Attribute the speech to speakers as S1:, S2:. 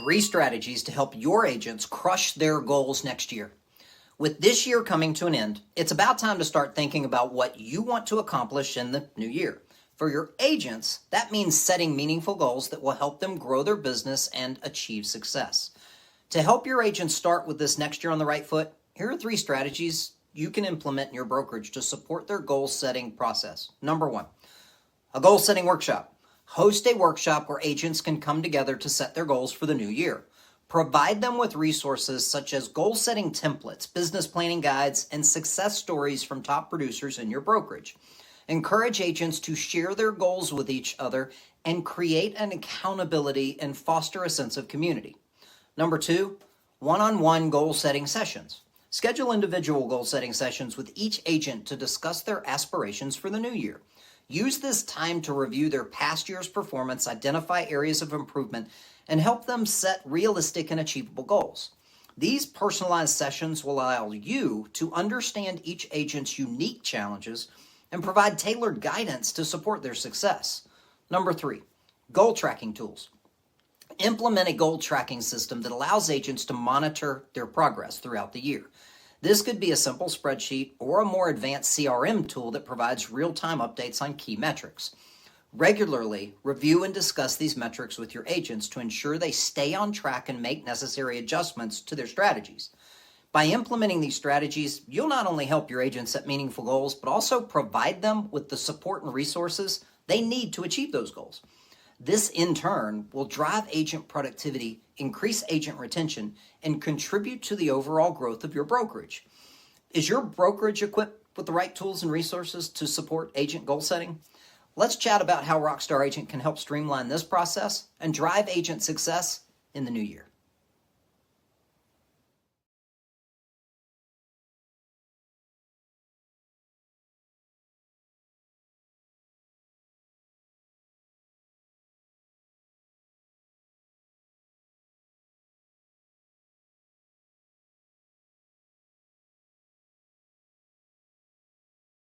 S1: 3 strategies to help your agents crush their goals next year. With this year coming to an end, it's about time to start thinking about what you want to accomplish in the new year. For your agents, that means setting meaningful goals that will help them grow their business and achieve success. To help your agents start with this next year on the right foot, here are 3 strategies you can implement in your brokerage to support their goal-setting process. Number 1, a goal-setting workshop. Host a workshop where agents can come together to set their goals for the new year. Provide them with resources such as goal-setting templates, business planning guides, and success stories from top producers in your brokerage. Encourage agents to share their goals with each other and create an accountability and foster a sense of community. Number 2, one-on-one goal-setting sessions. Schedule individual goal-setting sessions with each agent to discuss their aspirations for the new year. Use this time to review their past year's performance, identify areas of improvement, and help them set realistic and achievable goals. These personalized sessions will allow you to understand each agent's unique challenges and provide tailored guidance to support their success. Number 3, goal tracking tools. Implement a goal tracking system that allows agents to monitor their progress throughout the year. This could be a simple spreadsheet or a more advanced CRM tool that provides real-time updates on key metrics. Regularly review and discuss these metrics with your agents to ensure they stay on track and make necessary adjustments to their strategies. By implementing these strategies, you'll not only help your agents set meaningful goals, but also provide them with the support and resources they need to achieve those goals. This, in turn, will drive agent productivity, increase agent retention, and contribute to the overall growth of your brokerage. Is your brokerage equipped with the right tools and resources to support agent goal setting? Let's chat about how Rockstar Agent can help streamline this process and drive agent success in the new year.